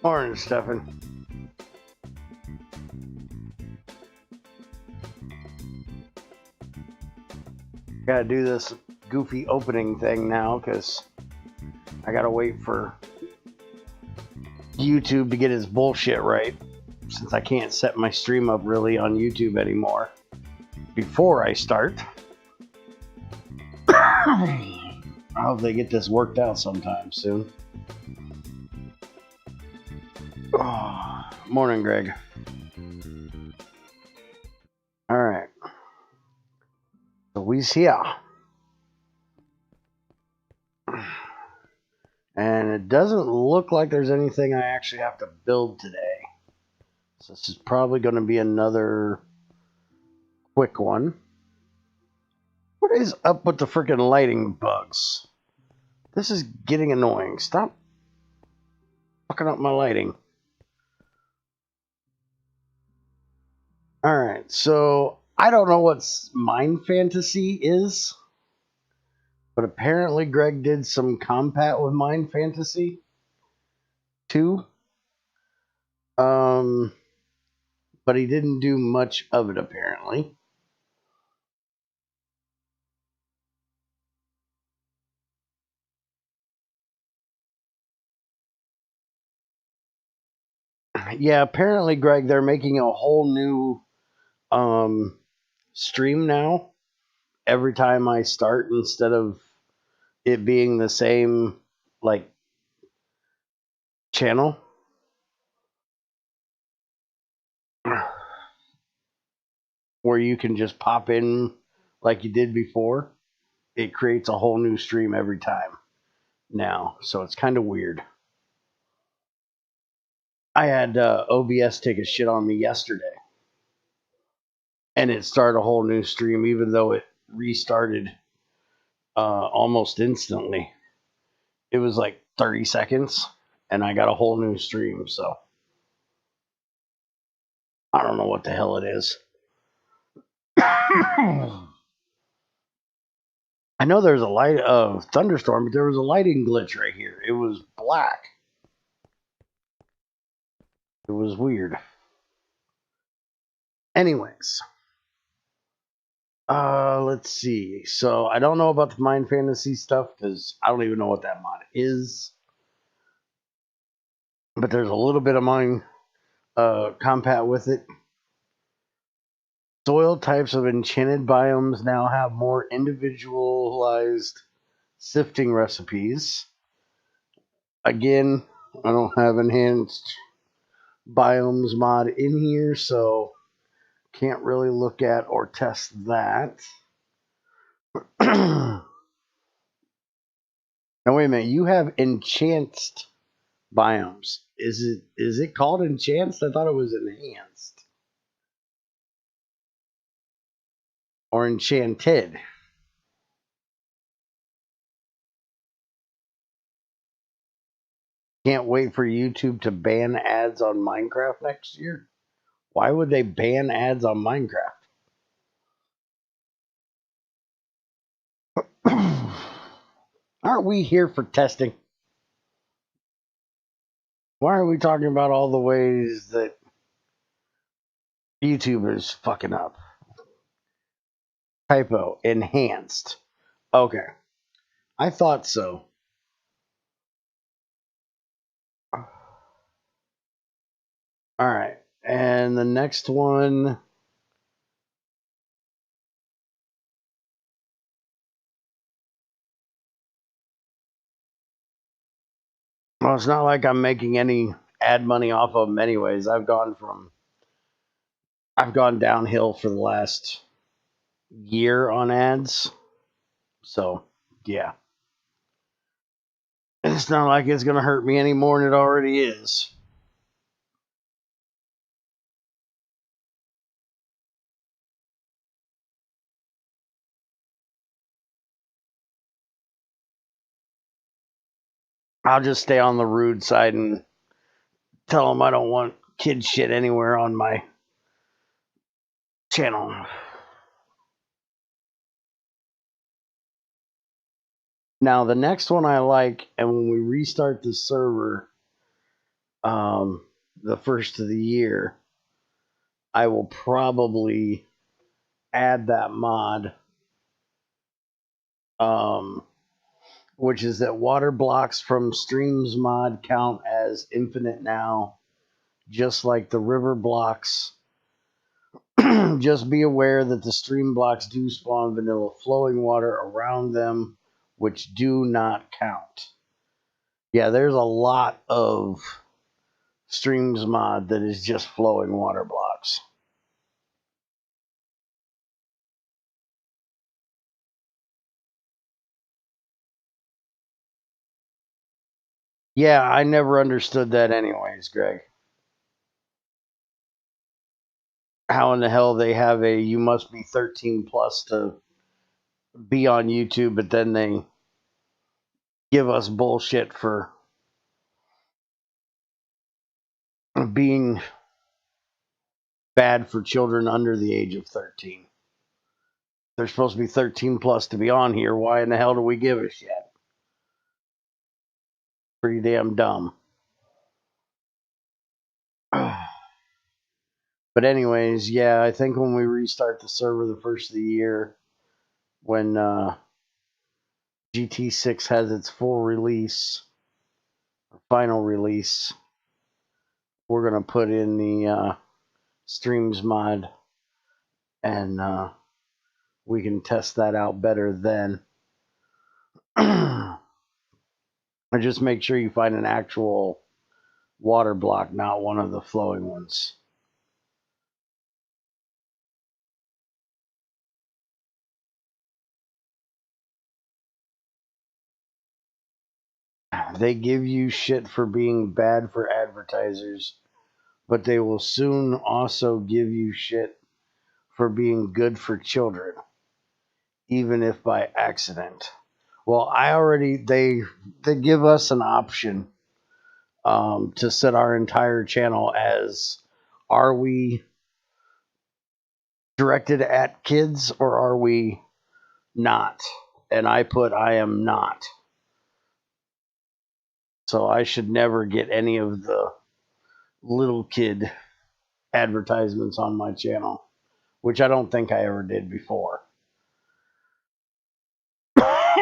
Morning, Stefan. Gotta do this goofy opening thing now because I gotta wait for YouTube to get his bullshit right, since I can't set my stream up really on YouTube anymore before I start. I hope they get this worked out sometime soon. Oh, morning, Greg. All right. So we's here. And it doesn't look like there's anything I actually have to build today. So this is probably going to be another quick one. What is up with the freaking lighting bugs? This is getting annoying. Stop fucking up my lighting. Alright, so I don't know what Mind Fantasy is, but apparently Greg did some compat with Mind Fantasy too. But he didn't do much of it apparently. Yeah, apparently, Greg, they're making a whole new stream now every time I start, instead of it being the same like channel. Where you can just pop in like you did before. It creates a whole new stream every time now, so it's kind of weird. I had OBS take a shit on me yesterday, and it started a whole new stream, even though it restarted almost instantly. It was like 30 seconds, and I got a whole new stream, so I don't know what the hell it is. I know there's a light of thunderstorm, but there was a lighting glitch right here. It was black. It was weird. Anyways, Let's see. So I don't know about the Mind Fantasy stuff because I don't even know what that mod is. But there's a little bit of Mind compat with it. Soil types of enchanted biomes now have more individualized sifting recipes. Again, I don't have enhanced biomes mod in here, so can't really look at or test that. Now wait a minute, you have enchanted biomes. Is it called enhanced? I thought it was enhanced. Or enchanted. Can't wait for YouTube to ban ads on Minecraft next year. Why would they ban ads on Minecraft? Aren't we here for testing? Why are we talking about all the ways that YouTube is fucking up? Typo. Enhanced. Okay. I thought so. Alright. And the next one. Well, it's not like I'm making any ad money off of them anyways. I've gone downhill for the last year on ads. So, yeah. It's not like it's going to hurt me any more than it already is. I'll just stay on the rude side and tell them I don't want kid shit anywhere on my channel. Now, the next one I like, and when we restart the server, the first of the year, I will probably add that mod, which is that water blocks from streams mod count as infinite now, just like the river blocks. Just be aware that the stream blocks do spawn vanilla flowing water around them, which do not count. Yeah, there's a lot of streams mod that is just flowing water blocks. Yeah, I never understood that anyways, Greg. How in the hell they have a you must be 13 plus to be on YouTube, but then they give us bullshit for being bad for children under the age of 13. They're supposed to be 13 plus to be on here. Why in the hell do we give a shit? Pretty damn dumb. But anyways, yeah, I think when we restart the server the first of the year, when GT6 has its full release, or final release, we're going to put in the streams mod, and we can test that out better then. Just make sure you find an actual water block, not one of the flowing ones. They give you shit for being bad for advertisers, but they will soon also give you shit for being good for children, even if by accident. Well, they give us an option to set our entire channel as, are we directed at kids or are we not? And I put I am not. So I should never get any of the little kid advertisements on my channel, which I don't think I ever did before.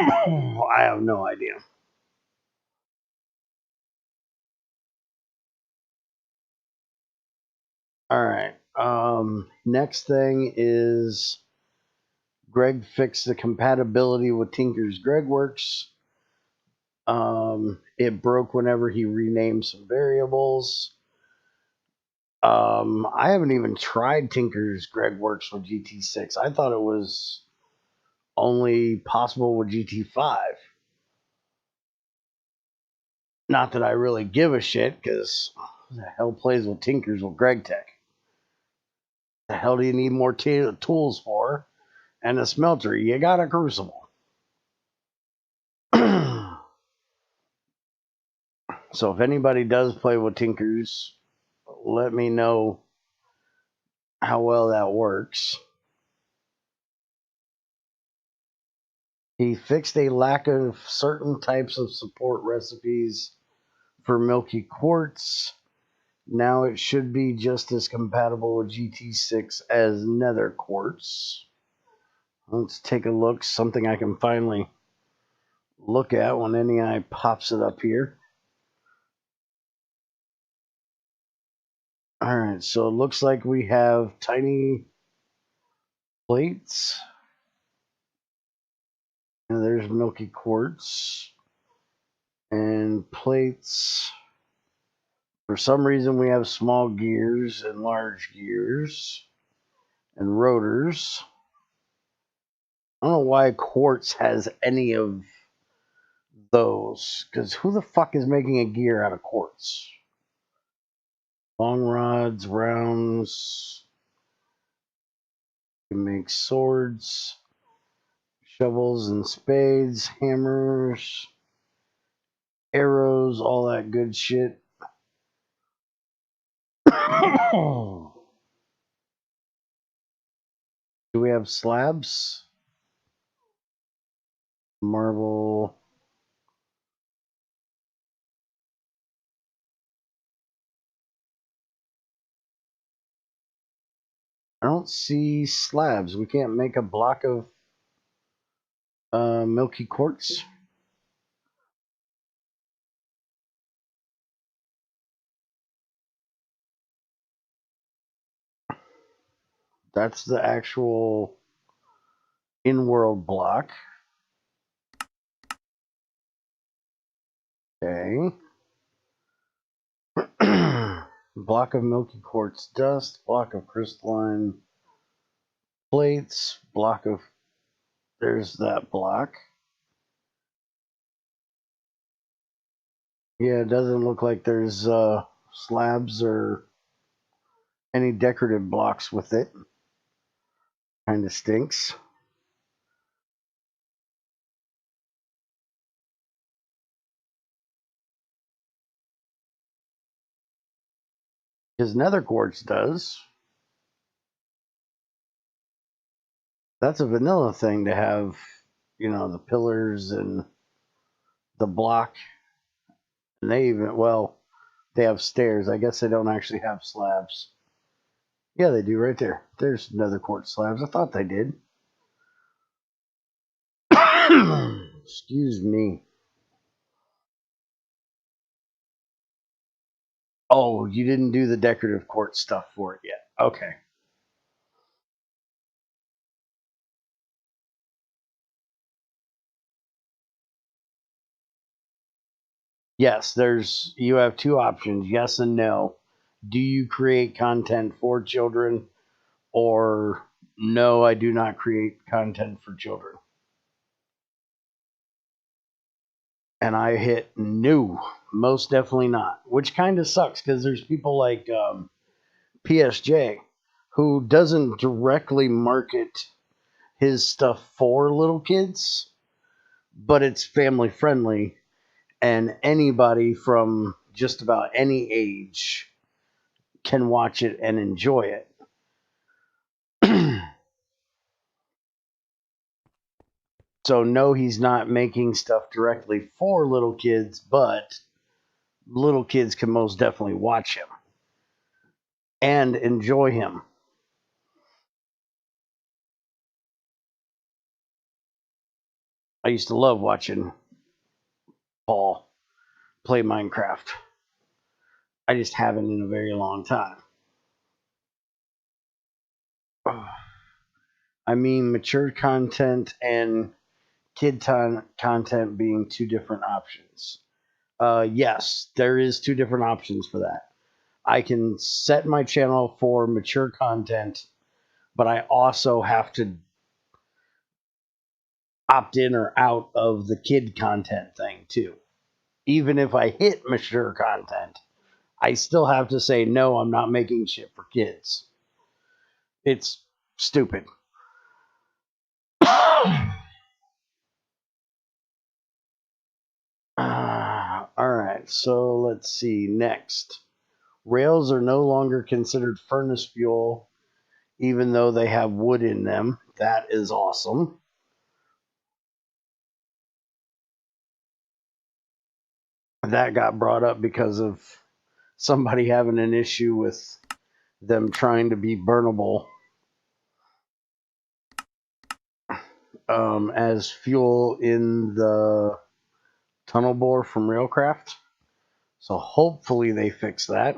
I have no idea. All right. Next thing is Greg fixed the compatibility with Tinker's GregWorks. It broke whenever he renamed some variables. I haven't even tried Tinker's GregWorks with GT6. I thought it was only possible with GT5. Not that I really give a shit, because who the hell plays with Tinkers with GregTech? The hell do you need more tools for? And a smelter, you got a crucible. So if anybody does play with Tinkers, let me know how well that works. He fixed a lack of certain types of support recipes for milky quartz. Now it should be just as compatible with GT6 as nether quartz. Let's take a look. Something I can finally look at when NEI pops it up here. Alright, so it looks like we have tiny plates. And there's milky quartz. And plates. For some reason we have small gears and large gears. And rotors. I don't know why quartz has any of those. Because who the fuck is making a gear out of quartz? Long rods, rounds. You can make swords, shovels and spades, hammers, arrows, all that good shit. Do we have slabs? Marble. I don't see slabs. We can't make a block of milky quartz. That's the actual in-world block. Okay. Block of milky quartz dust, block of crystalline plates, block of... There's that block. Yeah, it doesn't look like there's slabs or any decorative blocks with it. Kind of stinks. His nether quartz does. That's a vanilla thing to have, you know, the pillars and the block. And they even, well, they have stairs. I guess they don't actually have slabs. Yeah, they do right there. There's nether quartz slabs. I thought they did. Excuse me. Oh, you didn't do the decorative quartz stuff for it yet. Okay. Yes, you have two options, yes and no. Do you create content for children, or no, I do not create content for children? And I hit no, most definitely not, which kind of sucks because there's people like PSJ who doesn't directly market his stuff for little kids, but it's family friendly, and anybody from just about any age can watch it and enjoy it. So no, he's not making stuff directly for little kids, but little kids can most definitely watch him and enjoy him. I used to love watching Paul play Minecraft. I just haven't in a very long time. I mean, mature content and kid content being two different options. Yes, there is two different options for that. I can set my channel for mature content, but I also have to opt in or out of the kid content thing too. Even if I hit mature content, I still have to say, no, I'm not making shit for kids. It's stupid. Alright, so let's see. Next. Rails are no longer considered furnace fuel, even though they have wood in them. That is awesome. That got brought up because of somebody having an issue with them trying to be burnable as fuel in the tunnel bore from Railcraft. So hopefully they fix that.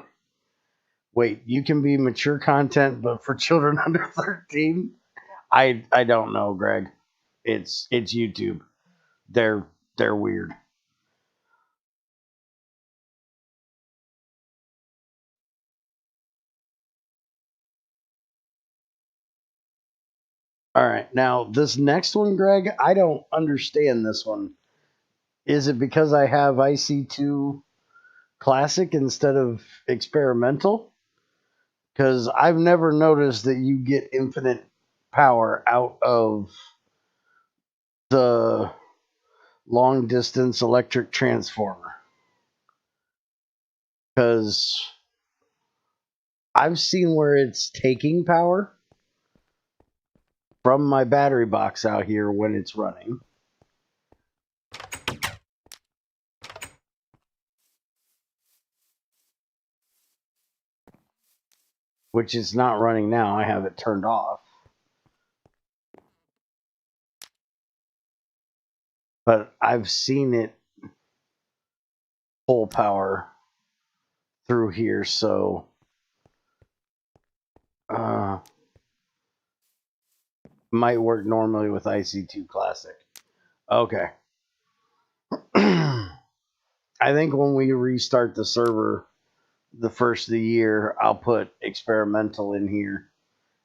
Wait, you can be mature content, but for children under 13? I don't know, Greg. It's YouTube. They're weird. All right, now this next one, Greg, I don't understand this one. Is it because I have IC2 Classic instead of Experimental? Because I've never noticed that you get infinite power out of the long distance electric transformer. Because I've seen where it's taking power from my battery box out here when it's running. Which is not running now. I have it turned off. But I've seen it pull power through here, so might work normally with IC2 Classic. Okay. I think when we restart the server the first of the year, I'll put Experimental in here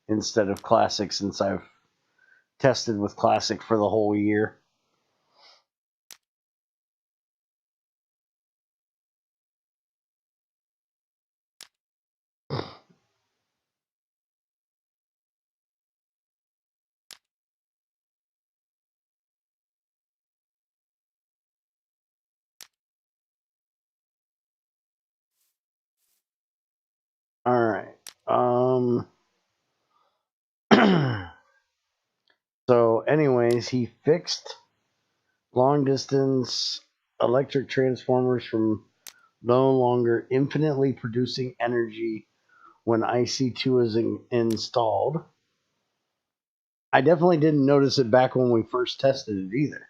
instead of Classic, since I've tested with Classic for the whole year. All right. So anyways, he fixed long distance electric transformers from no longer infinitely producing energy when IC2 is installed. I definitely didn't notice it back when we first tested it either.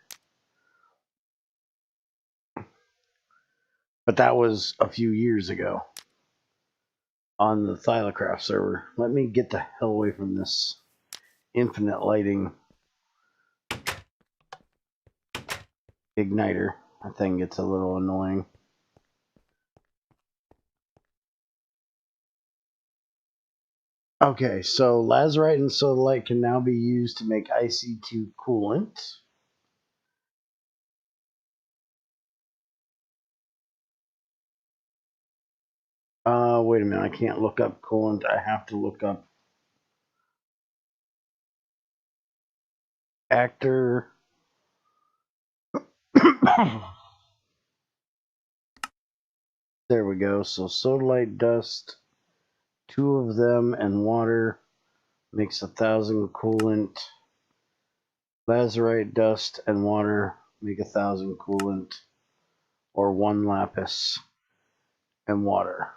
But that was a few years ago on the Thylacraft server. Let me get the hell away from this infinite lighting igniter. That thing gets a little annoying. Okay, so lazurite and sodalite can now be used to make IC2 coolant. Wait a minute, I can't look up coolant. I have to look up actor. There we go. So sodalite dust, 2 of them, and water makes 1,000 coolant. Lazurite dust and water make 1,000 coolant, or 1 lapis and water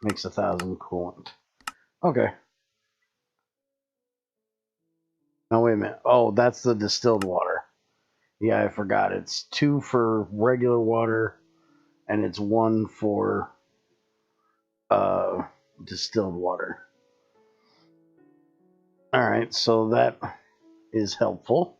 makes 1,000 coolant. Okay. Now wait a minute. Oh, that's the distilled water. Yeah, I forgot. It's 2 for regular water, and it's 1 for distilled water. All right, so that is helpful.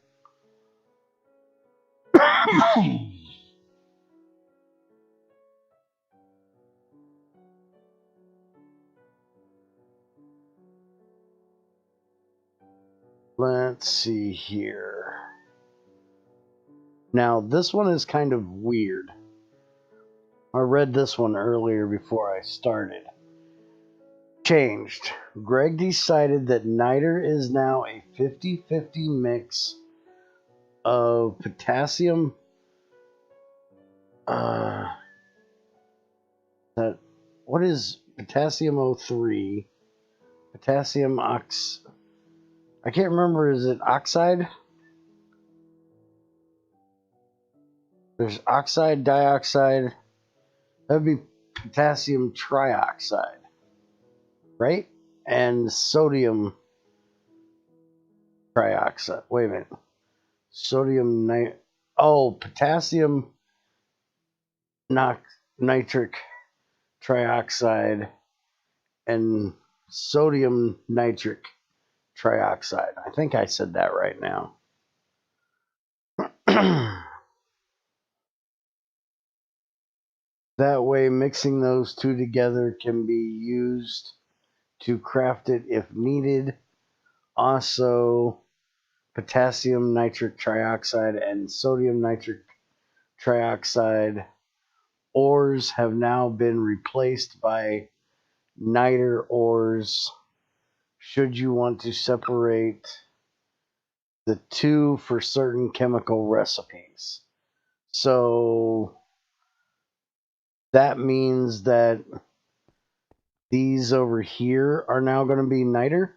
Let's see here. Now, this one is kind of weird. I read this one earlier before I started. Changed. Greg decided that niter is now a 50-50 mix of potassium. What is potassium O3? Potassium ox. I can't remember. Is it oxide? There's oxide, dioxide. That would be potassium trioxide, right? And sodium trioxide. Wait a minute. Sodium nit. Oh, potassium nitric trioxide and sodium nitric trioxide. I think I said that right now. That way, mixing those two together can be used to craft it if needed. Also, potassium nitric trioxide and sodium nitric trioxide ores have now been replaced by niter ores. Should you want to separate the two for certain chemical recipes. So that means that these over here are now going to be niter.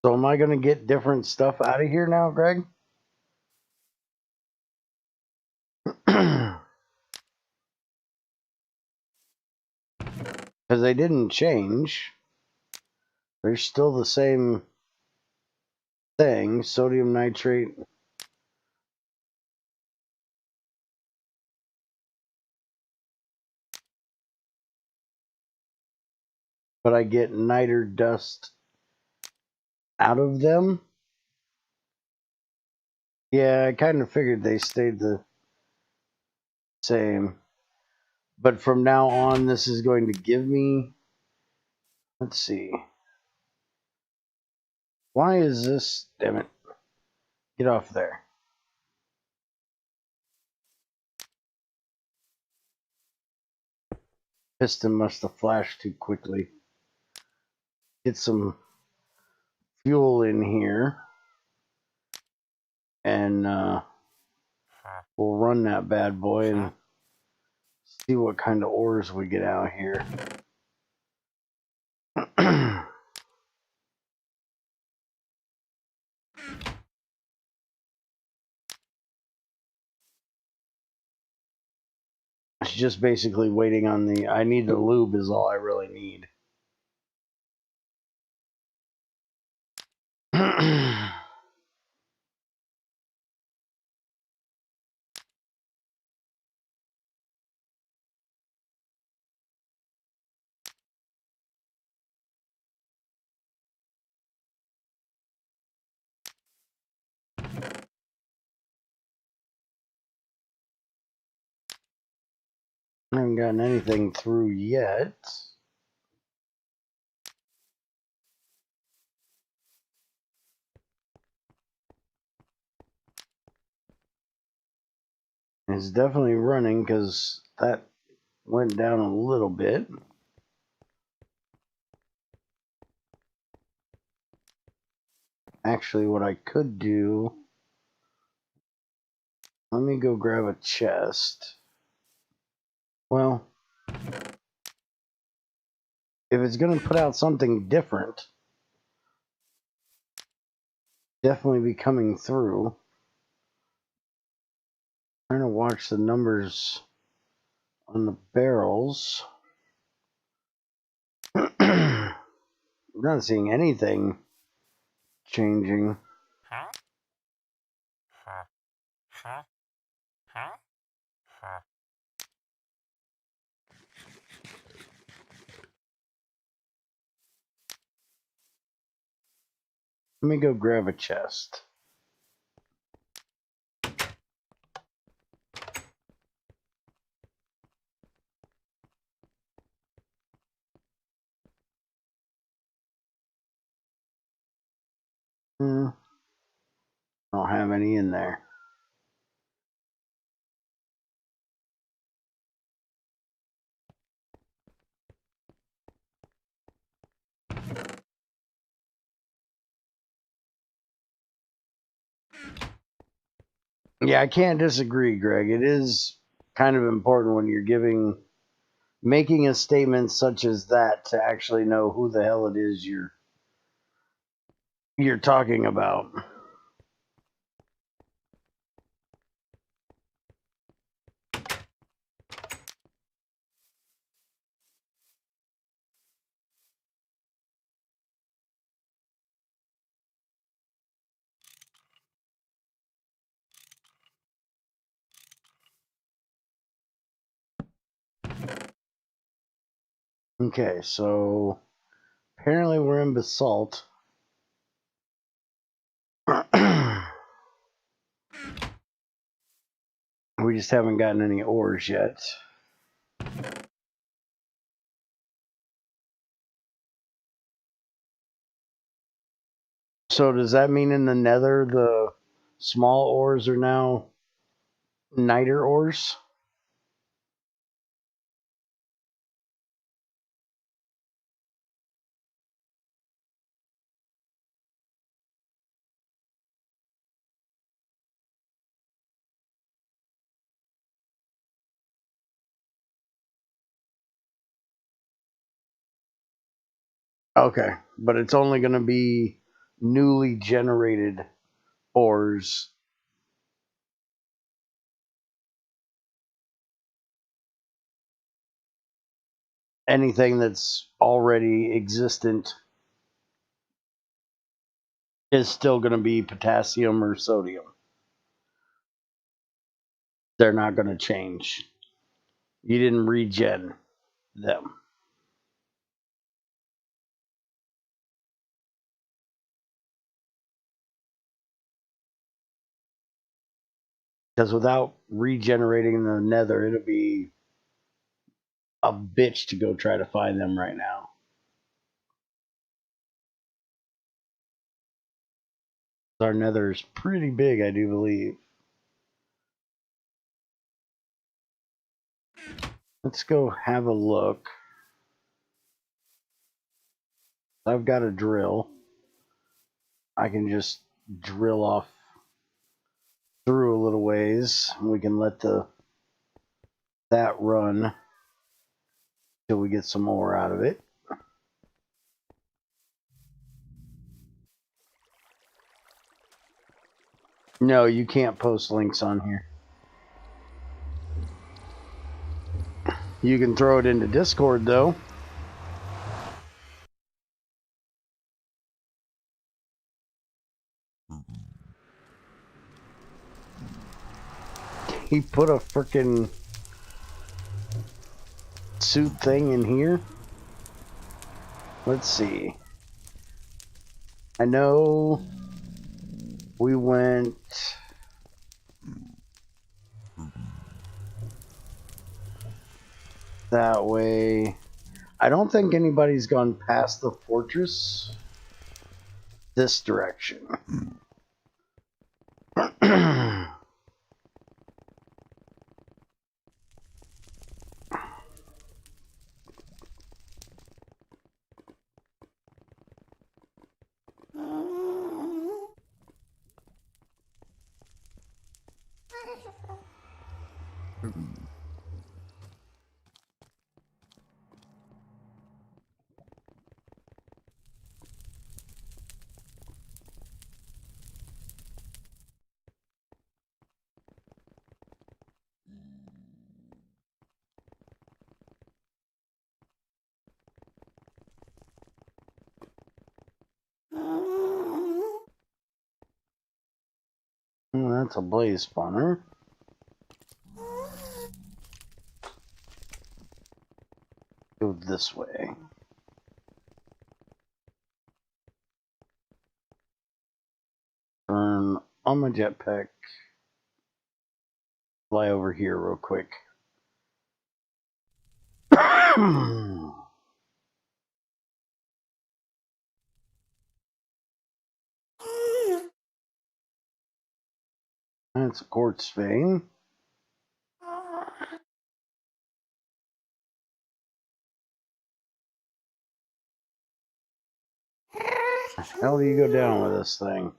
So am I going to get different stuff out of here now, Greg? Because they didn't change. They're still the same thing, sodium nitrate. But I get niter dust out of them. Yeah, I kind of figured they stayed the same. But from now on, this is going to give me, let's see. Why is this, damn it, get off there. Piston must have flashed too quickly. Get some fuel in here. And we'll run that bad boy and see what kind of ores we get out here. It's just basically waiting on the, I need the lube is all I really need. I haven't gotten anything through yet. It's definitely running because that went down a little bit. Actually, what I could do, let me go grab a chest. Well, if it's going to put out something different, definitely be coming through. Trying to watch the numbers on the barrels. I'm not seeing anything changing. Let me go grab a chest. I don't have any in there. Yeah, I can't disagree, Greg. It is kind of important when you're making a statement such as that to actually know who the hell it is you're talking about. Okay, so apparently we're in basalt. We just haven't gotten any ores yet. So does that mean in the nether the small ores are now niter ores? Okay, but it's only going to be newly generated ores. Anything that's already existent is still going to be potassium or sodium. They're not going to change. You didn't regen them. Because without regenerating the nether, it'll be a bitch to go try to find them right now. Our nether is pretty big, I do believe. Let's go have a look. I've got a drill. I can just drill off through a little ways. We can let that run till we get some more out of it. No, you can't post links on here. You can throw it into Discord, though. He put a freaking suit thing in here. Let's see. I know we went that way. I don't think anybody's gone past the fortress this direction. That's a blaze spawner. Go this way. Turn on my jetpack. Fly over here real quick. That's a quartz vein. How do you go down with this thing?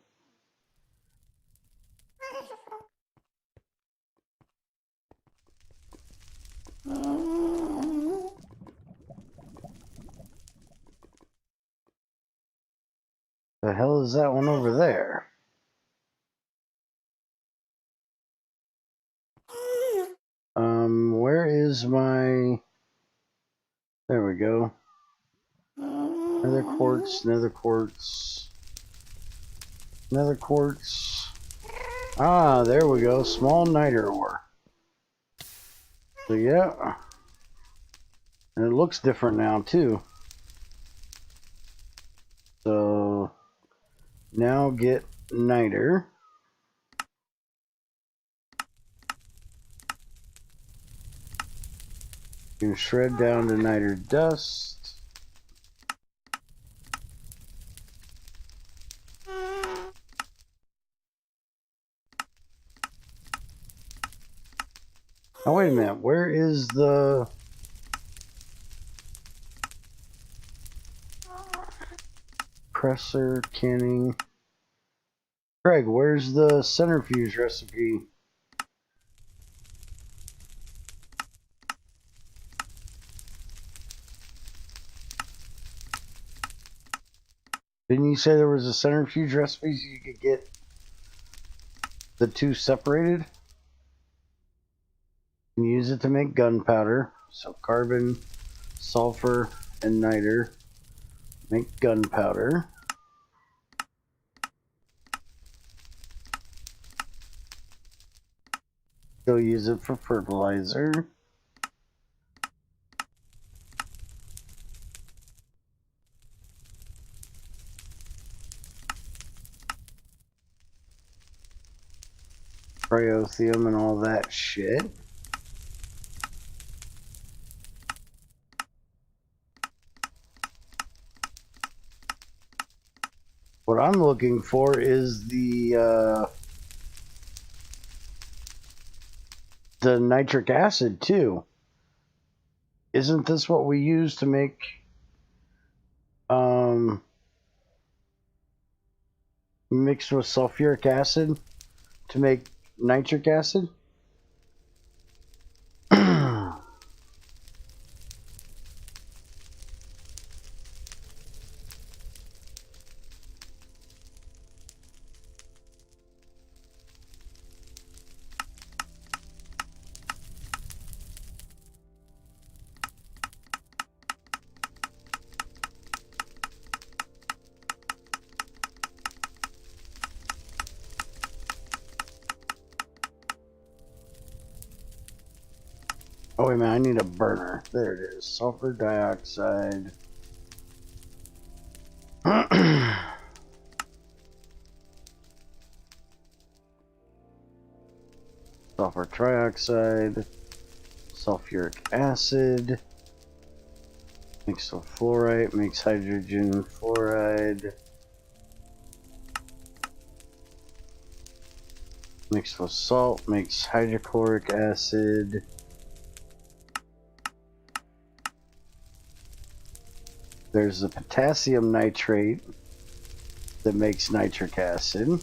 The hell is that one over there? Where is my... There we go. Nether quartz, nether quartz, nether quartz. Ah, there we go. Small niter ore. So yeah. And it looks different now too. So now get niter. You can shred down to niter dust. Oh, wait a minute. Where is the... Presser, canning... Greg, where's the centrifuge recipe? Didn't you say there was a centrifuge recipe so you could get the two separated? You can use it to make gunpowder. So carbon, sulfur, and niter make gunpowder. Still use it for fertilizer. Cryothium and all that shit. What I'm looking for is the nitric acid too. Isn't this what we use to make mixed with sulfuric acid to make nitric acid? Oh wait a minute, I need a burner. There it is. Sulfur dioxide. Sulfur trioxide. Sulfuric acid. Mixed with fluorite, makes hydrogen fluoride. Mixed with salt, makes hydrochloric acid. There's the potassium nitrate that makes nitric acid.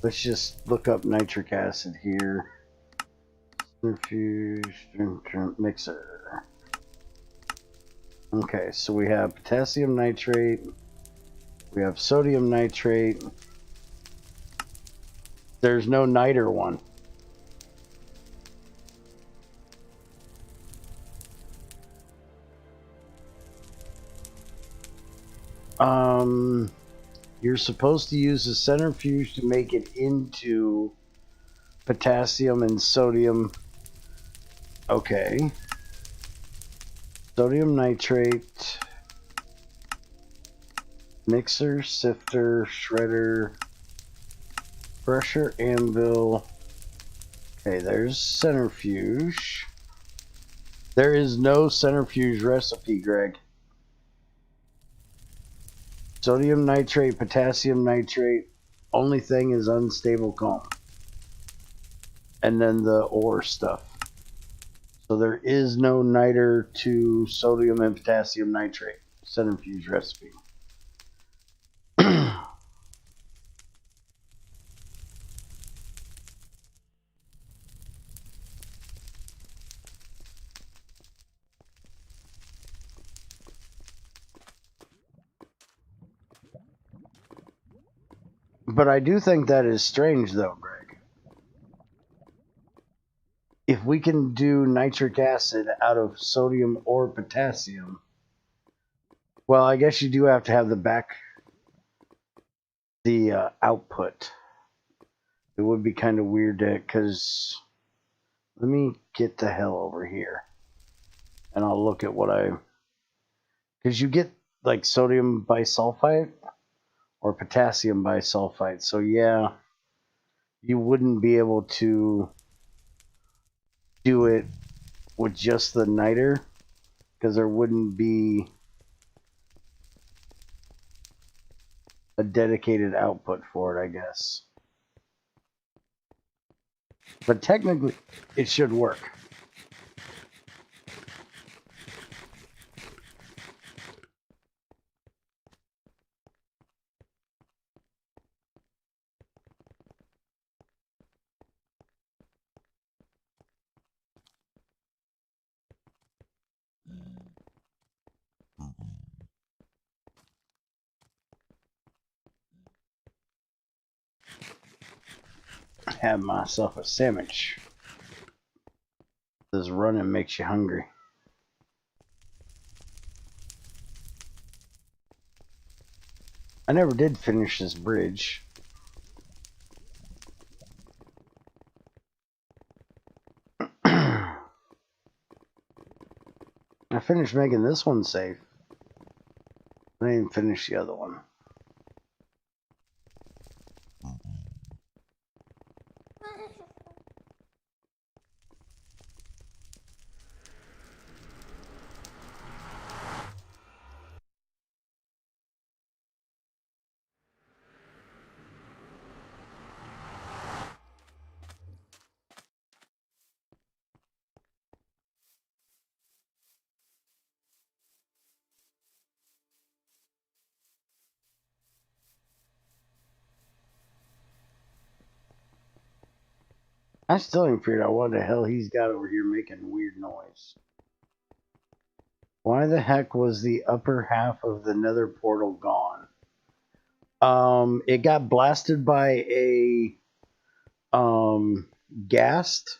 Let's just look up nitric acid here. Centrifuge mixer. Okay, so we have potassium nitrate. We have sodium nitrate. There's no niter one. You're supposed to use a centrifuge to make it into potassium and sodium. Okay. Sodium nitrate. Mixer, sifter, shredder, pressure anvil. Okay, there's centrifuge. There is no centrifuge recipe, Greg. Sodium nitrate, potassium nitrate. Only thing is unstable calm. And then the ore stuff. So there is no niter to sodium and potassium nitrate centrifuge recipe. But I do think that is strange, though, Greg. If we can do nitric acid out of sodium or potassium, well, I guess you do have to have the output. It would be kind of weird because let me get the hell over here and I'll look at what because you get like sodium bisulfite or potassium bisulfite. So yeah, you wouldn't be able to do it with just the niter because there wouldn't be a dedicated output for it, I guess. But technically, it should work. Have myself a sandwich. This running makes you hungry. I never did finish this bridge. I finished making this one safe. I didn't finish the other one. I still haven't figured out what the hell he's got over here making weird noise. Why the heck was the upper half of the nether portal gone? It got blasted by a ghast,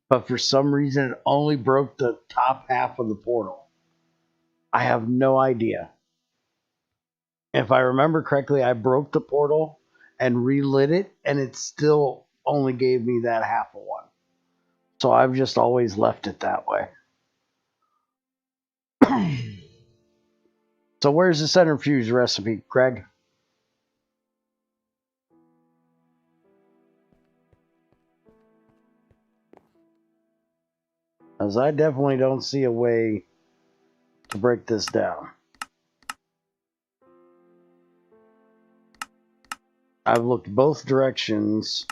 but for some reason it only broke the top half of the portal. I have no idea. If I remember correctly, I broke the portal and relit it, and it still only gave me that half of one. So I've just always left it that way. So where's the centrifuge recipe, Greg? As I definitely don't see a way to break this down. I've looked both directions,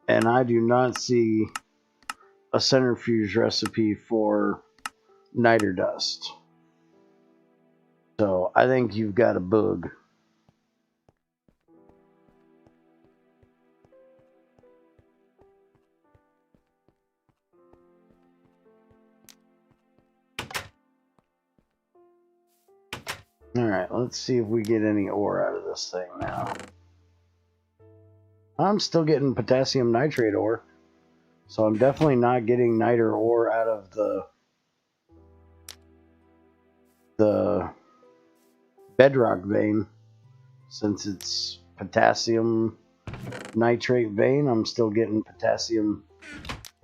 and I do not see a centrifuge recipe for niter dust. So I think you've got a bug. Alright, let's see if we get any ore out of this thing now. I'm still getting potassium nitrate ore. So I'm definitely not getting niter ore out of the bedrock vein. since it's potassium nitrate vein, I'm still getting potassium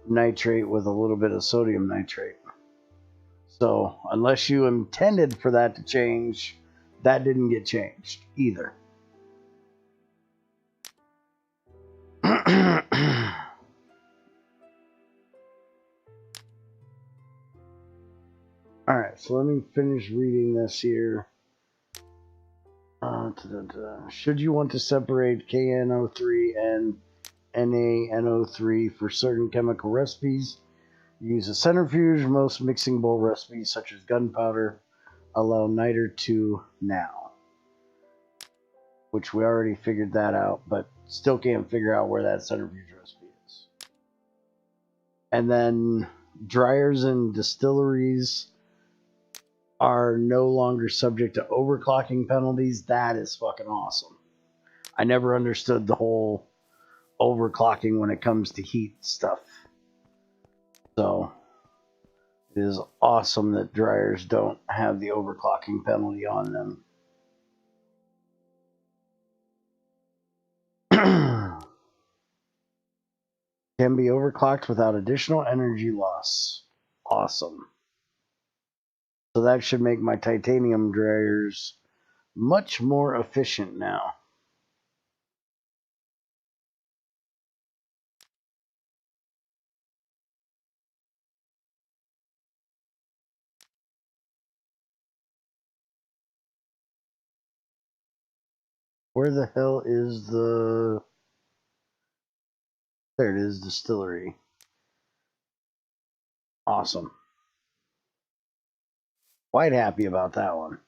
nitrate with a little bit of sodium nitrate. So unless you intended for that to change, that didn't get changed either. Alright, so let me finish reading this here. Should you want to separate KNO3 and NaNO3 for certain chemical recipes, use a centrifuge. Most mixing bowl recipes, such as gunpowder, allow niter 2 now. Which we already figured that out, but still can't figure out where that centrifuge recipe is. And then dryers and distilleries are no longer subject to overclocking penalties. That is fucking awesome. I never understood the whole overclocking when it comes to heat stuff. So it is awesome that dryers don't have the overclocking penalty on them. Can be overclocked without additional energy loss. Awesome. So that should make my titanium dryers much more efficient now. Where the hell is the... There it is, distillery. Awesome. Quite happy about that one.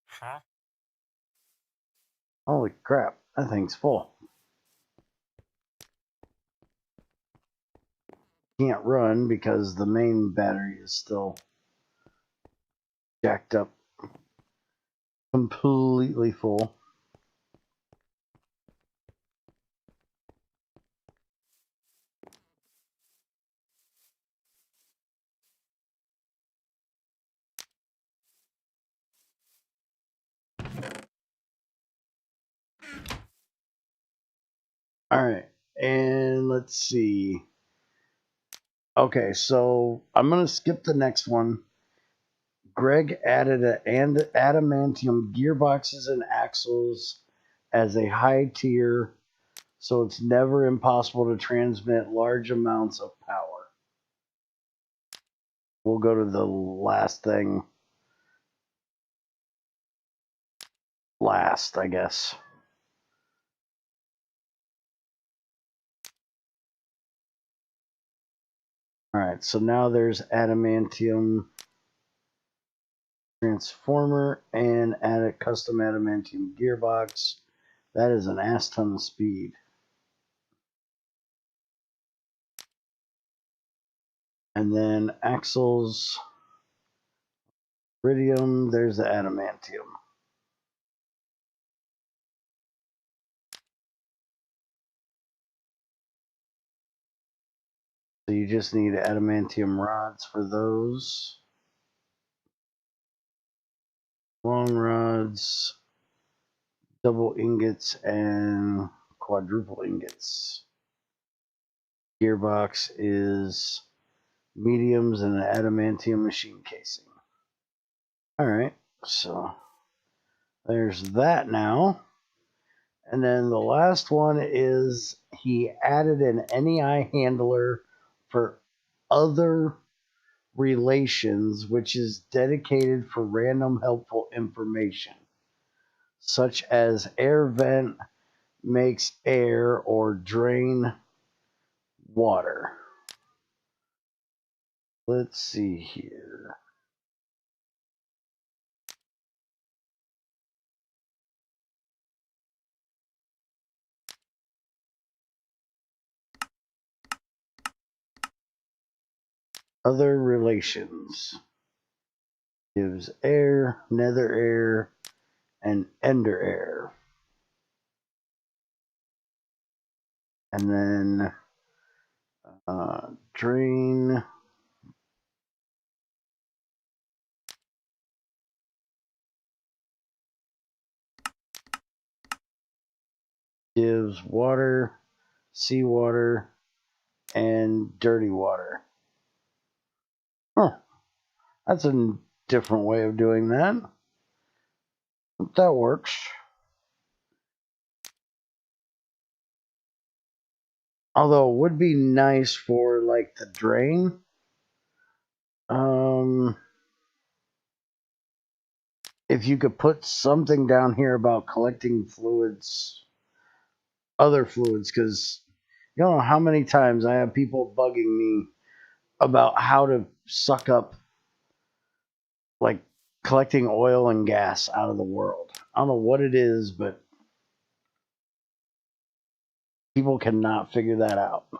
Huh? Holy crap, that thing's full. Can't run because the main battery is still jacked up. Completely full. Alright, and let's see. Okay, so I'm going to skip the next one. Greg added adamantium gearboxes and axles as a high tier, so it's never impossible to transmit large amounts of power. We'll go to the last thing last, I guess. Alright, so now there's adamantium transformer and add a custom adamantium gearbox. That is an ass ton of speed. And then axles, iridium, there's the adamantium. So you just need adamantium rods for those. Long rods, double ingots, and quadruple ingots. Gearbox is mediums and an adamantium machine casing. Alright, so there's that now. And then the last one is he added an NEI handler for other relations, which is dedicated for random helpful information, such as air vent makes air or drain water. Let's see here. Other relations gives air, nether air, and ender air. And then drain gives water, seawater, and dirty water. Huh. That's a different way of doing that. That works. Although it would be nice for like the drain. If you could put something down here about collecting fluids, other fluids, because you don't know how many times I have people bugging me about how to suck up, like, collecting oil and gas out of the world. I don't know what it is, but people cannot figure that out. I'm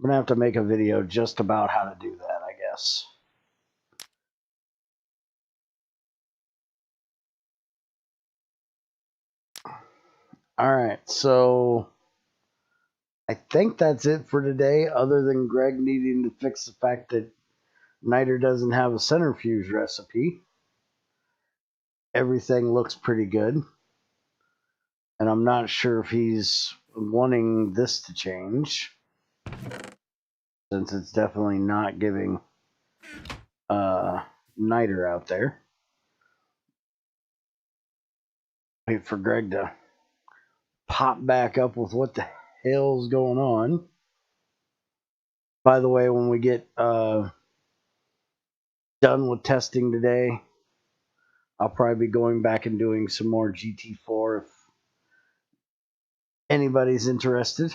going to have to make a video just about how to do that, I guess. Alright, so I think that's it for today, other than Greg needing to fix the fact that Niter doesn't have a centrifuge recipe. Everything looks pretty good. And I'm not sure if he's wanting this to change, since it's definitely not giving Niter out there. Wait for Greg to pop back up with what the hell's going on. By the way, when we get done with testing today, I'll probably be going back and doing some more GT4 if anybody's interested.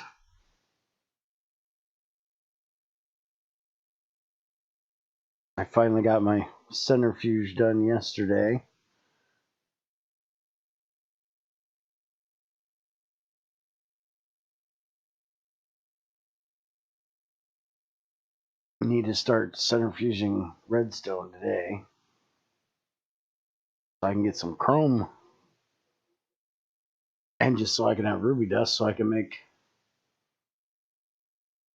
I finally got my centrifuge done yesterday. I need to start centrifuging redstone today, so I can get some chrome, and just so I can have ruby dust so I can make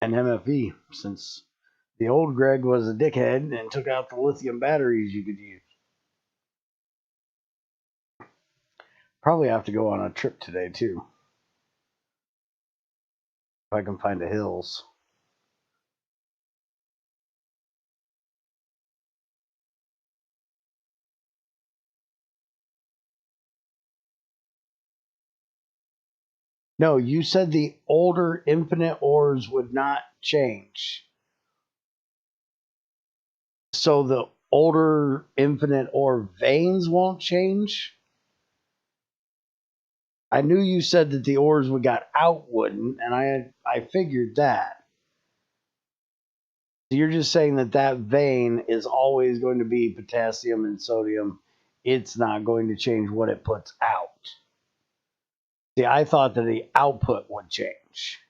an MFE, since the old Greg was a dickhead and took out the lithium batteries you could use. Probably have to go on a trip today too, if I can find the hills. No, you said the older infinite ores would not change. So the older infinite ore veins won't change? I knew you said that the ores we got out wouldn't, and I figured that. So you're just saying that that vein is always going to be potassium and sodium. It's not going to change what it puts out. See, I thought that the output would change.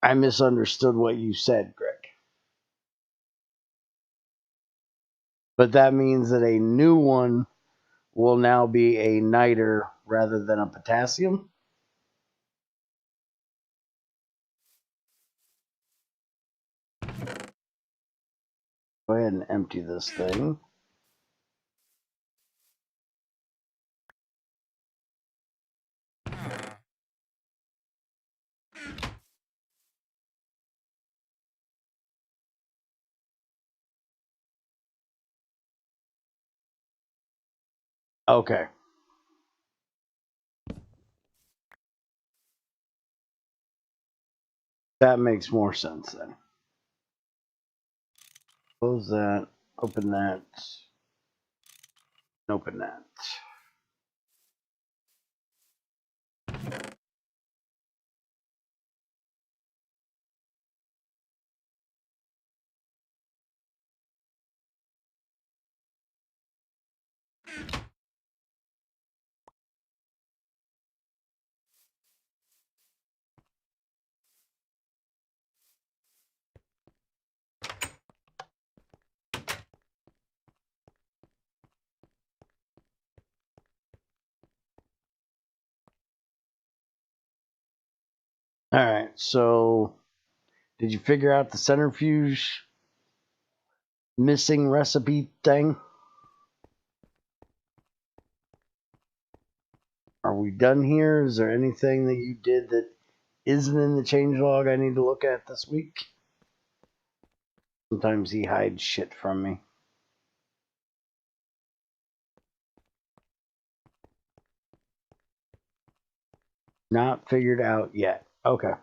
I misunderstood what you said, Greg. But that means that a new one will now be a niter rather than a potassium? Go ahead and empty this thing. Okay. That makes more sense then. Close that, open that, open that. All right, so did you figure out the centrifuge missing recipe thing? are we done here? Is there anything that you did that isn't in the changelog I need to look at this week? Sometimes he hides shit from me. Not figured out yet. Okay.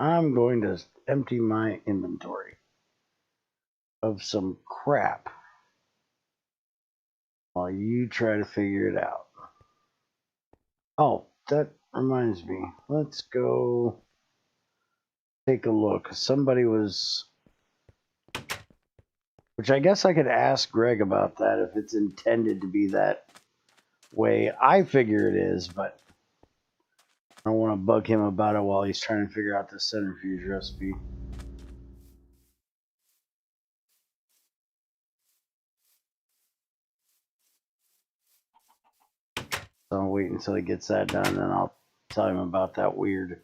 I'm going to empty my inventory of some crap while you try to figure it out. Oh, that reminds me. Let's go take a look. Somebody was... Which I guess I could ask Greg about that if it's intended to be that way. I figure it is, but I don't want to bug him about it while he's trying to figure out the centrifuge recipe. So I'll wait until he gets that done, and I'll tell him about that weird...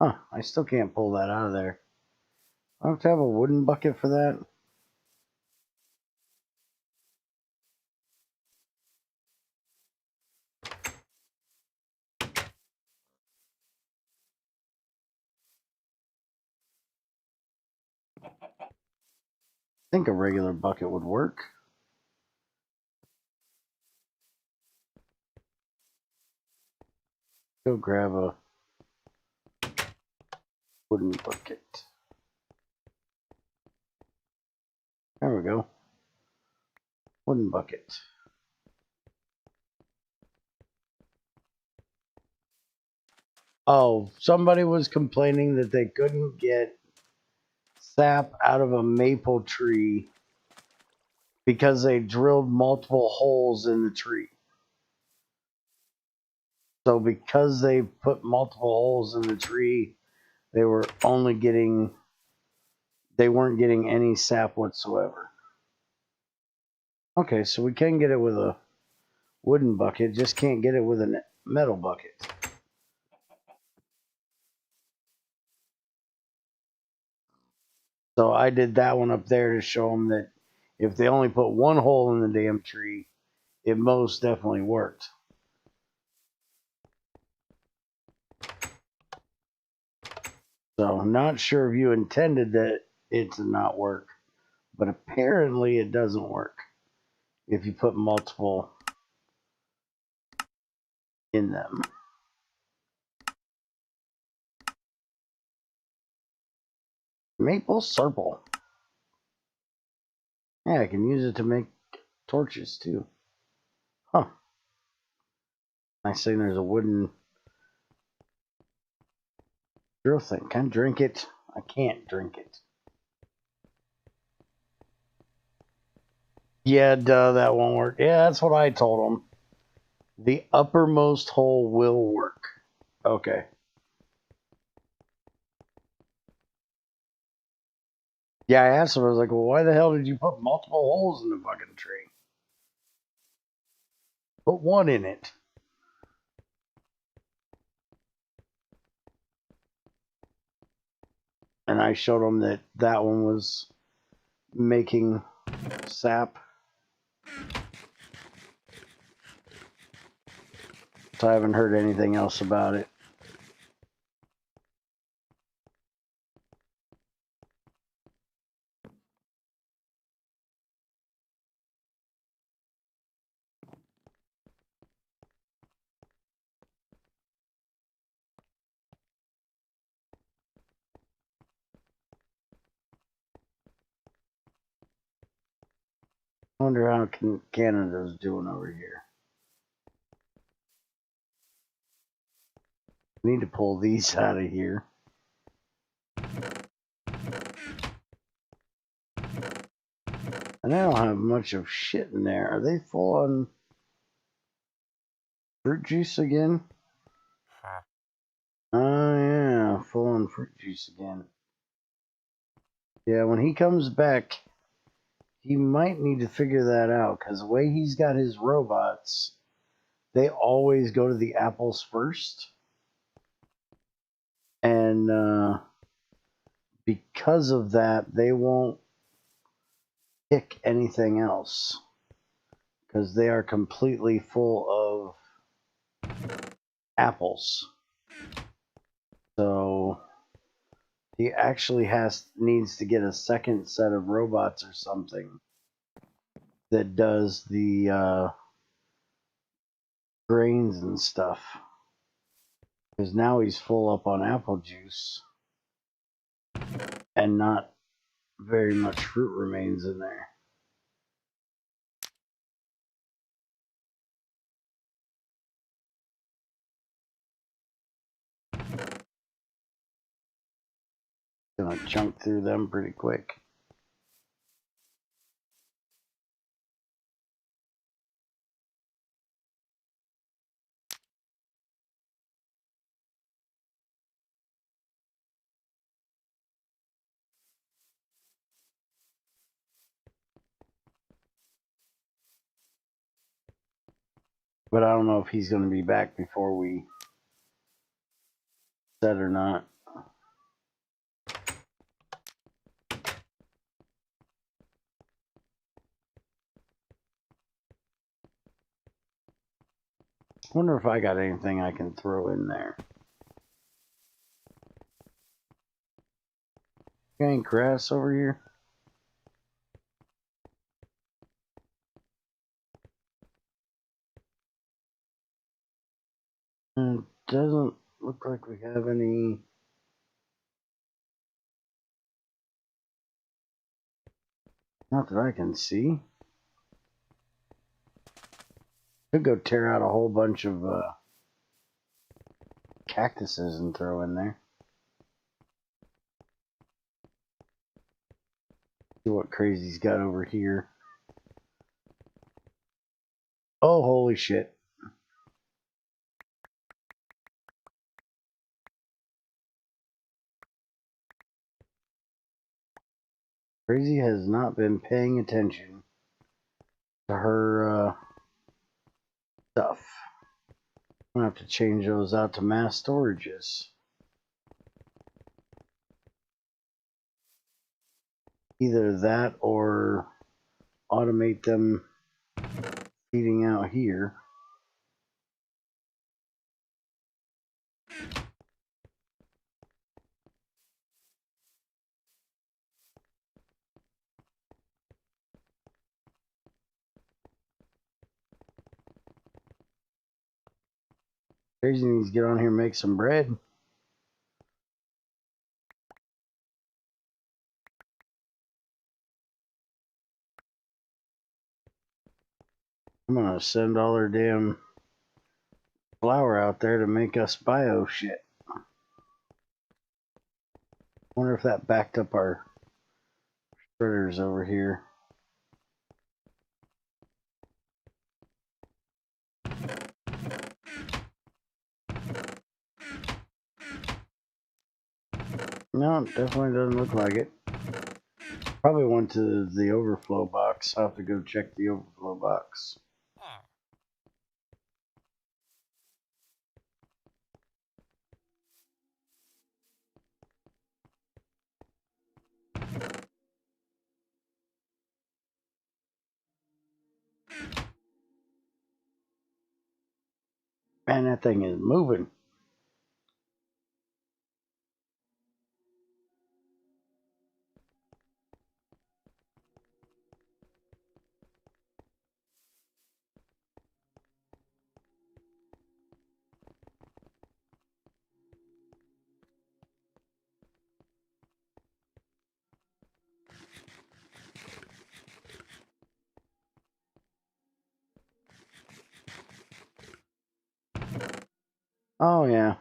Huh, I still can't pull that out of there. I have to have a wooden bucket for that? I think a regular bucket would work. Go grab a wooden bucket. There we go. Wooden bucket. Oh, somebody was complaining that they couldn't get sap out of a maple tree because they drilled multiple holes in the tree. So because they put multiple holes in the tree, they weren't getting any sap whatsoever. Okay, so we can get it with a wooden bucket, just can't get it with a metal bucket. So I did that one up there to show them that if they only put one hole in the damn tree, it most definitely worked. So I'm not sure if you intended that it to not work, but apparently it doesn't work if you put multiple in them. Maple syrup. Yeah, I can use it to make torches too. Huh. Nice thing there's a wooden drill thing. Can I drink it? I can't drink it. Yeah, duh, that won't work. Yeah, that's what I told them. The uppermost hole will work. Okay. Yeah, I asked him, I was like, well, why the hell did you put multiple holes in the fucking tree? Put one in it. And I showed him that that one was making sap. So I haven't heard anything else about it. I wonder how Canada's doing over here. We need to pull these out of here. And I don't have much of shit in there. Are they full on fruit juice again? Oh yeah, full on fruit juice again. Yeah, when he comes back, he might need to figure that out, because the way he's got his robots, they always go to the apples first. And because of that, they won't pick anything else, because they are completely full of apples. So he actually needs to get a second set of robots or something that does the grains and stuff, because now he's full up on apple juice and not very much fruit remains in there. Gonna chunk through them pretty quick. But I don't know if he's going to be back before we set or not. Wonder if I got anything I can throw in there. Got any grass over here? It doesn't look like we have any. Not that I can see. Could go tear out a whole bunch of cactuses and throw in there. See what crazy's got over here. Oh, holy shit. Crazy has not been paying attention to her stuff. I'm gonna have to change those out to mass storages. Either that or automate them feeding out here. Crazy needs to get on here and make some bread. I'm gonna send all her damn flour out there to make us bio shit. Wonder if that backed up our spreaders over here. No, definitely doesn't look like it. Probably went to the overflow box. I'll have to go check the overflow box. Man, that thing is moving. Oh yeah.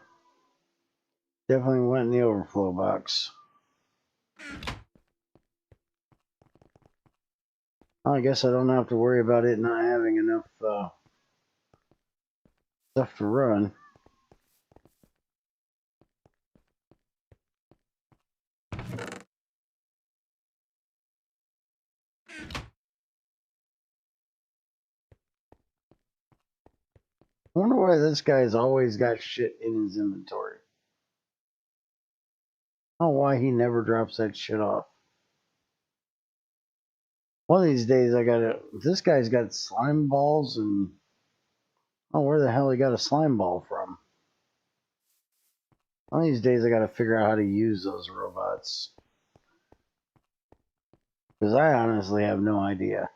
Definitely went in the overflow box. I guess I don't have to worry about it not having enough stuff to run. I wonder why this guy's always got shit in his inventory. I don't know why he never drops that shit off. One of these days I gotta... This guy's got slime balls and... Oh, where the hell he got a slime ball from? One of these days I gotta figure out how to use those robots. Because I honestly have no idea.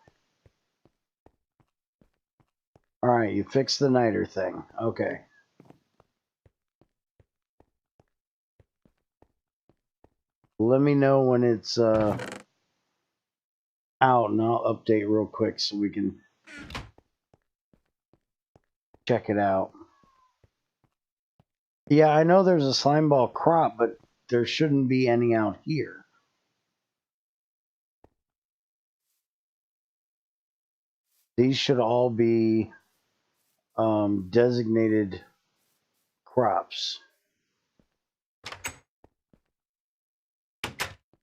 Alright, you fixed the niter thing. Okay. Let me know when it's out and I'll update real quick so we can check it out. Yeah, I know there's a slime ball crop, but there shouldn't be any out here. These should all be designated crops.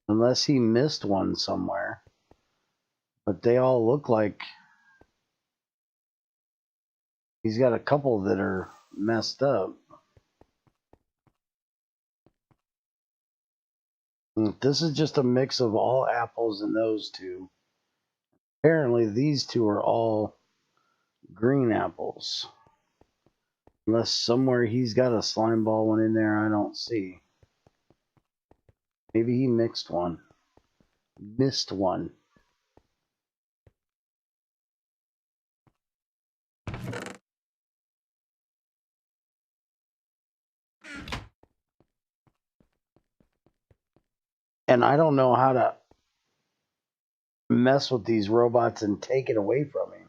Unless he missed one somewhere. But they all look like he's got a couple that are messed up. This is just a mix of all apples and those two. Apparently these two are all green apples. Unless somewhere he's got a slime ball one in there I don't see. Maybe he mixed one. Missed one. And I don't know how to mess with these robots and take it away from him.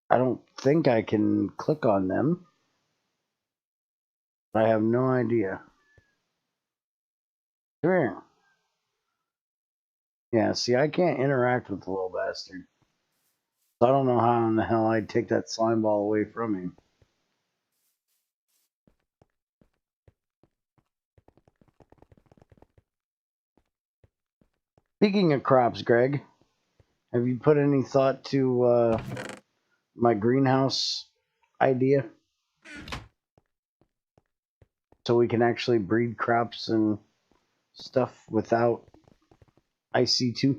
I don't think I can click on them. I have no idea. Come here. Yeah, see, I can't interact with the little bastard. I don't know how in the hell I'd take that slime ball away from him. Speaking of crops, Greg, have you put any thought to my greenhouse idea? So we can actually breed crops and stuff without IC2?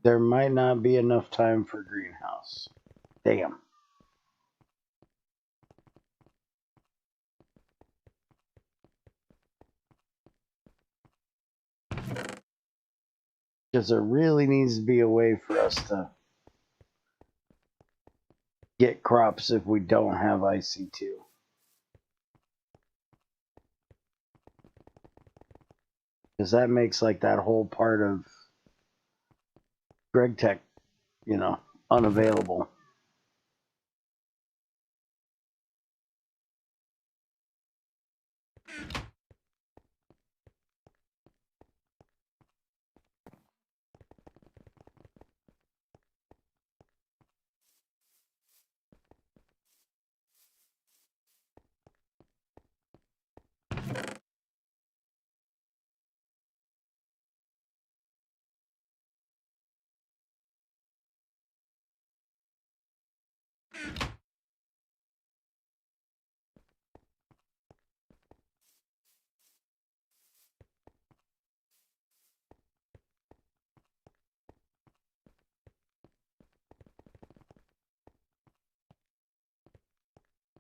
There might not be enough time for greenhouse. Damn. Because there really needs to be a way for us to get crops if we don't have IC2. Because that makes like that whole part of GregTech, you know, unavailable.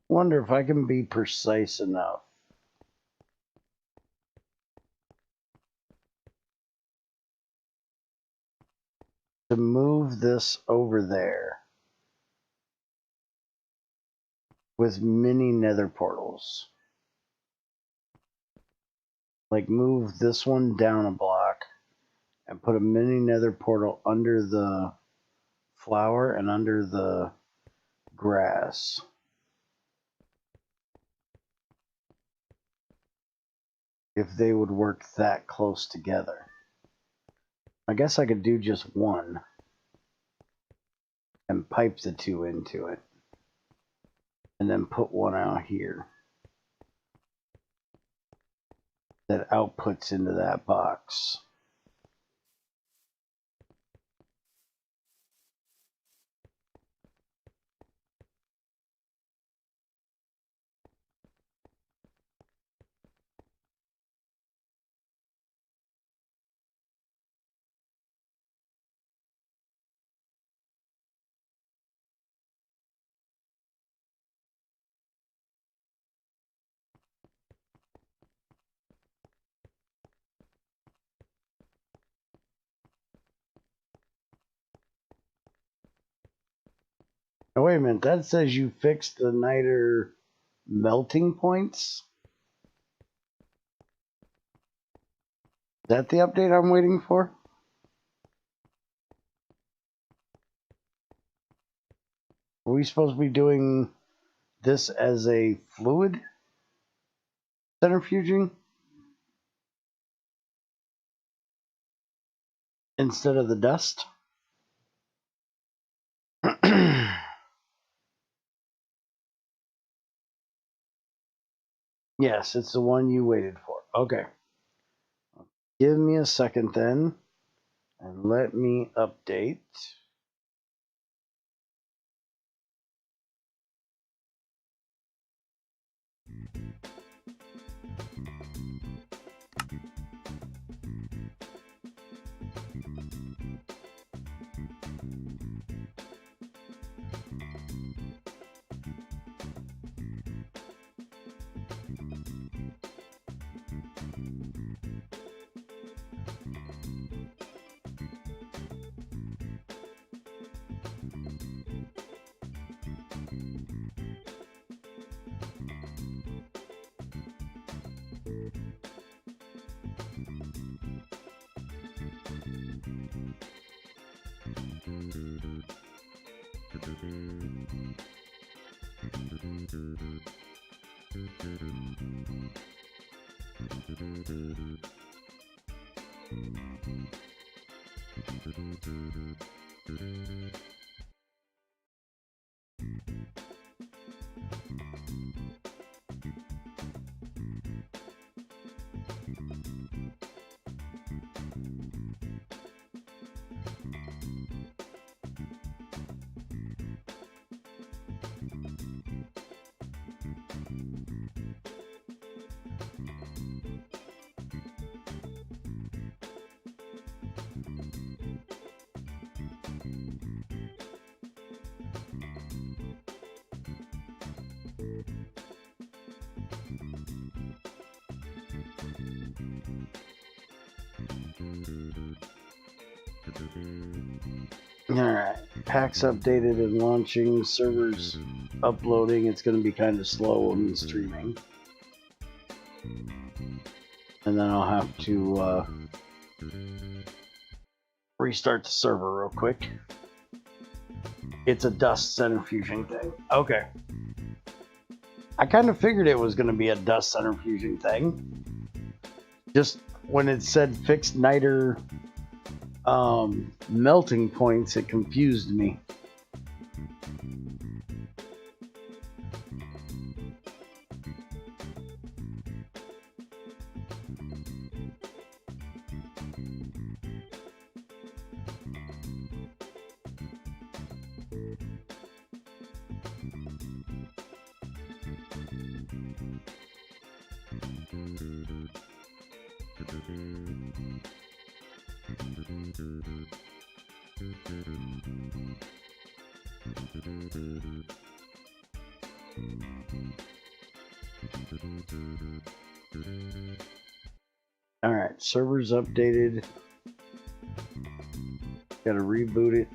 Wonder if I can be precise enough. to move this over there with mini nether portals. Like move this one down a block and put a mini nether portal under the flower and under the grass. If they would work that close together. I guess I could do just one and pipe the two into it. And then put one out here that outputs into that box. Oh, wait a minute, that says you fixed the niter melting points? Is that the update I'm waiting for? Are we supposed to be doing this as a fluid centrifuging instead of the dust? Yes, it's the one you waited for. Okay. Give me a second then, and let me update. Alright, packs updated and launching, servers uploading. It's going to be kind of slow on the streaming. And then I'll have to restart the server real quick. It's a dust centrifuging thing. Okay. I kind of figured it was going to be a dust centrifuging thing. Just when it said fixed niter melting points, it confused me. Alright, servers updated. Gotta reboot it.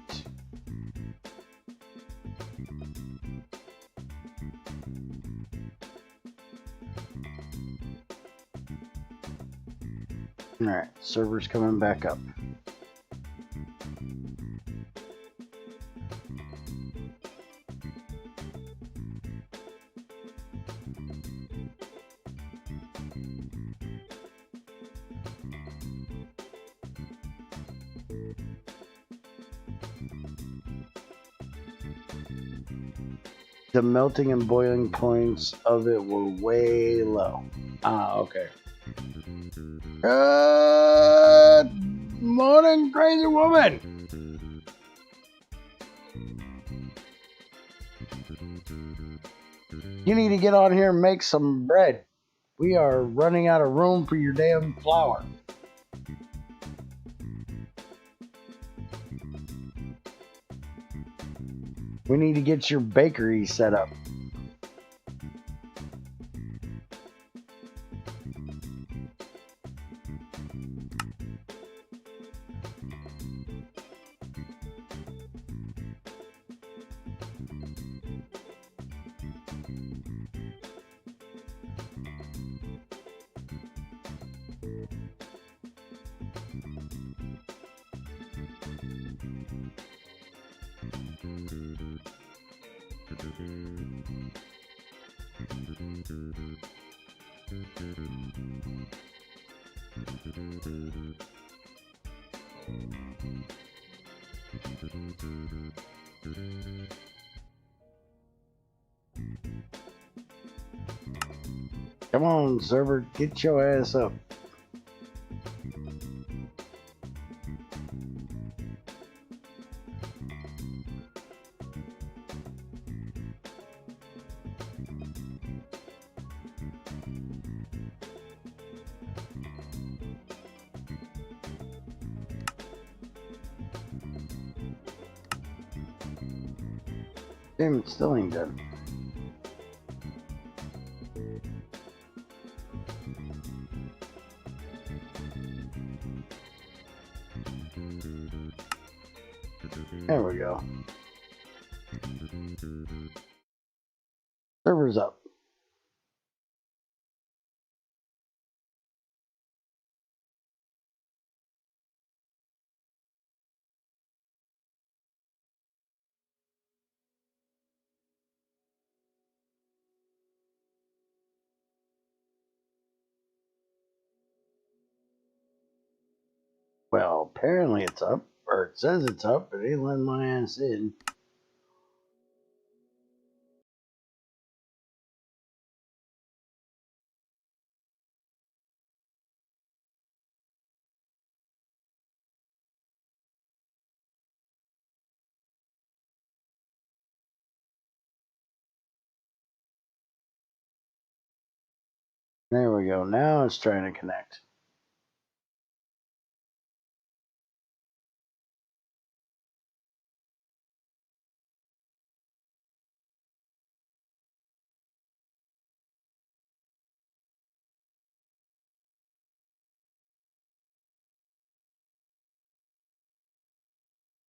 Alright, server's coming back up. The melting and boiling points of it were way low. Ah, okay. Good morning, crazy woman. You need to get on here and make some bread. We are running out of room for your damn flour. We need to get your bakery set up. Come on, server, get your ass up. Damn, it still ain't done. There we go. Server's up. Well, apparently it's up, or it says it's up, but it ain't letting my ass in. There we go. Now it's trying to connect.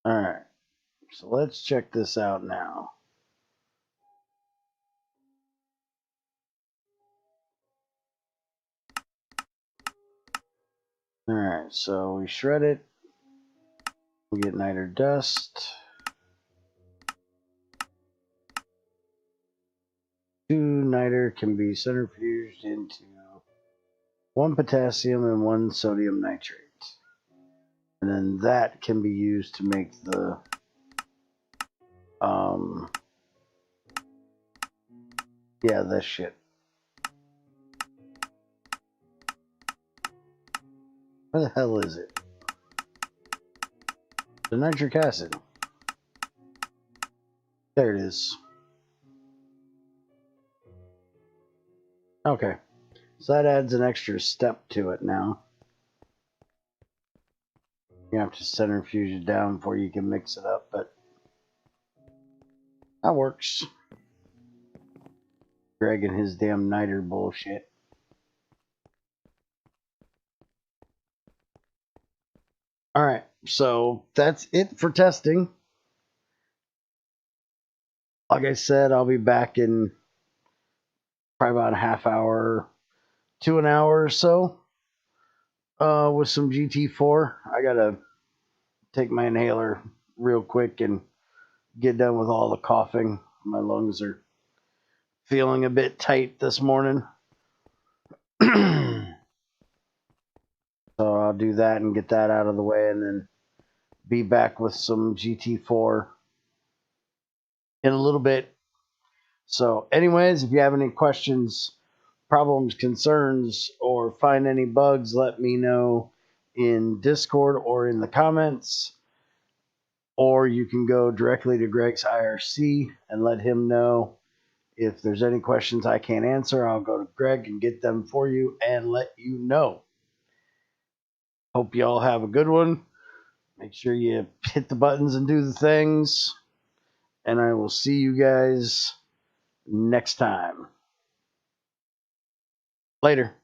Alright, so let's check this out now. Alright, so we shred it. We get niter dust. 2 niter can be centrifuged into 1 potassium and 1 sodium nitrate. And then that can be used to make the yeah, this shit. Where the hell is it? The nitric acid. There it is. Okay. So that adds an extra step to it now. You have to centrifuge it down before you can mix it up, but that works. Greg and his damn niter bullshit. Alright, So that's it for testing. Like I said, I'll be back in probably about a half hour to an hour or so with some GT4. I gotta take my inhaler real quick and get done with all the coughing. My lungs are feeling a bit tight this morning. So I'll do that and get that out of the way, and then be back with some GT4 in a little bit. So anyways, if you have any questions, problems, concerns, or find any bugs, let me know in Discord or in the comments. Or you can go directly to Greg's IRC and let him know. If there's any questions I can't answer, I'll go to Greg and get them for you and let you know. Hope you all have a good one. Make sure you hit the buttons and do the things. And I will see you guys next time. Later.